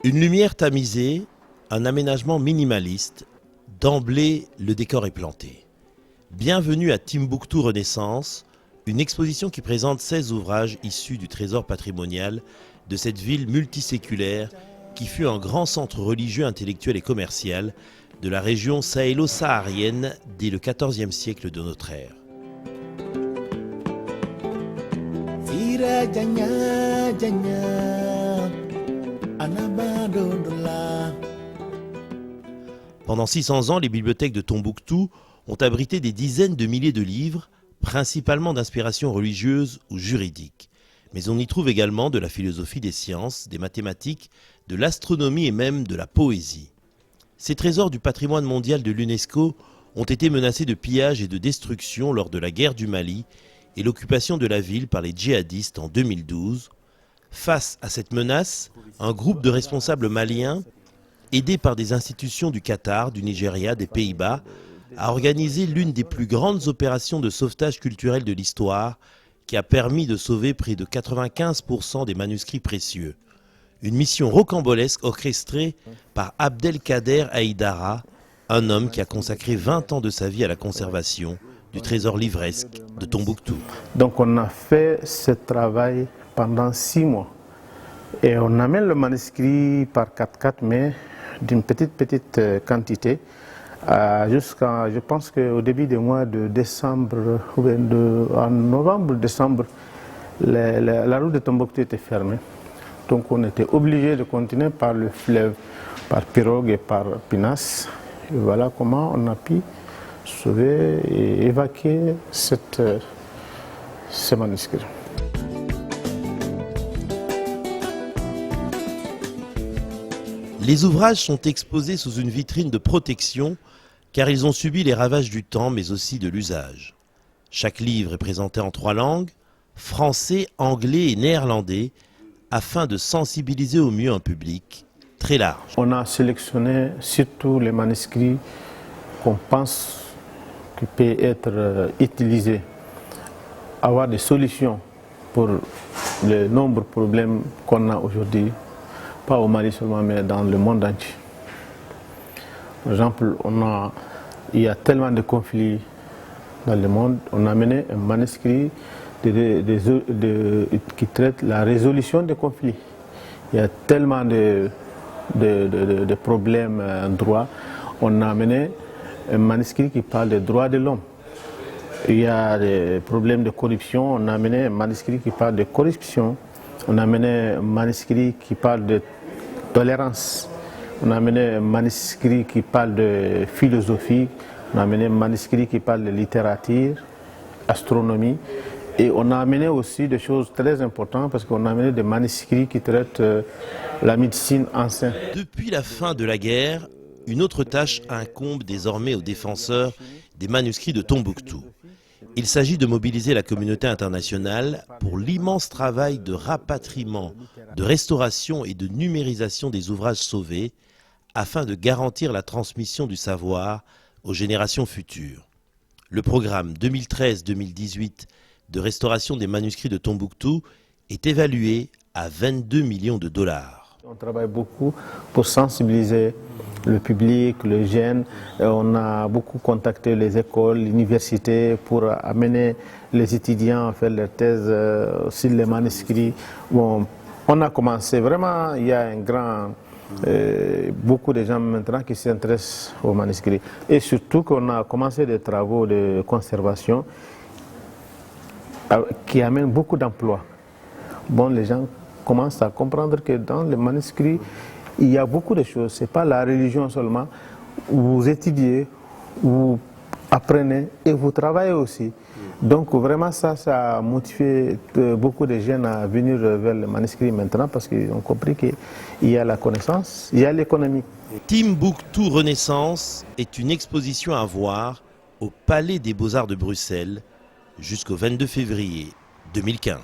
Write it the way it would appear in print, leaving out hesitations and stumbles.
Une lumière tamisée, un aménagement minimaliste, d'emblée le décor est planté. Bienvenue à Timbuktu Renaissance, une exposition qui présente 16 ouvrages issus du trésor patrimonial de cette ville multiséculaire qui fut un grand centre religieux, intellectuel et commercial de la région sahélo-saharienne dès le XIVe siècle de notre ère. Pendant 600 ans, les bibliothèques de Tombouctou ont abrité des dizaines de milliers de livres, principalement d'inspiration religieuse ou juridique. Mais on y trouve également de la philosophie des sciences, des mathématiques, de l'astronomie et même de la poésie. Ces trésors du patrimoine mondial de l'UNESCO ont été menacés de pillage et de destruction lors de la guerre du Mali et l'occupation de la ville par les djihadistes en 2012. Face à cette menace, un groupe de responsables maliens, aidés par des institutions du Qatar, du Nigeria, des Pays-Bas, a organisé l'une des plus grandes opérations de sauvetage culturel de l'histoire qui a permis de sauver près de 95% des manuscrits précieux. Une mission rocambolesque orchestrée par Abdelkader Haïdara, un homme qui a consacré 20 ans de sa vie à la conservation du trésor livresque de Tombouctou. Donc on a fait ce travail pendant 6 mois. Et on amène le manuscrit par 4x4, mais d'une petite quantité, jusqu'à, je pense qu'au début du mois de décembre, en novembre-décembre, la route de Tombouctou était fermée. Donc on était obligé de continuer par le fleuve, par pirogue et par pinasse. Et voilà comment on a pu sauver et évacuer ce manuscrit. Les ouvrages sont exposés sous une vitrine de protection car ils ont subi les ravages du temps mais aussi de l'usage. Chaque livre est présenté en 3 langues, français, anglais et néerlandais, afin de sensibiliser au mieux un public très large. On a sélectionné surtout les manuscrits qu'on pense qui peuvent être utilisés, avoir des solutions pour les nombreux problèmes qu'on a aujourd'hui. Pas au Mali seulement, mais dans le monde entier. Par exemple, il y a tellement de conflits dans le monde. On a mené un manuscrit qui traite la résolution des conflits. Il y a tellement de problèmes en droit. On a mené un manuscrit qui parle des droits de l'homme. Il y a des problèmes de corruption. On a mené un manuscrit qui parle de corruption. On a mené un manuscrit qui parle de tolérance. On a mené un manuscrit qui parle de philosophie. On a mené un manuscrit qui parle de littérature, astronomie. Et on a amené aussi des choses très importantes parce qu'on a amené des manuscrits qui traitent la médecine ancienne. Depuis la fin de la guerre, une autre tâche incombe désormais aux défenseurs des manuscrits de Tombouctou. Il s'agit de mobiliser la communauté internationale pour l'immense travail de rapatriement, de restauration et de numérisation des ouvrages sauvés afin de garantir la transmission du savoir aux générations futures. Le programme 2013-2018 de restauration des manuscrits de Tombouctou est évalué à 22 millions de dollars. On travaille beaucoup pour sensibiliser le public, les jeunes. On a beaucoup contacté les écoles, l'université pour amener les étudiants à faire leurs thèses sur les manuscrits. Bon, on a commencé vraiment, il y a beaucoup de gens maintenant qui s'intéressent aux manuscrits. Et surtout qu'on a commencé des travaux de conservation qui amènent beaucoup d'emplois. Bon, les gens commencent à comprendre que dans les manuscrits, il y a beaucoup de choses. Ce n'est pas la religion seulement. Vous étudiez, vous apprenez et vous travaillez aussi. Donc vraiment ça a motivé beaucoup de jeunes à venir vers les manuscrits maintenant parce qu'ils ont compris qu'il y a la connaissance, il y a l'économie. Timbuktu Renaissance est une exposition à voir au Palais des Beaux-Arts de Bruxelles jusqu'au 22 février 2015.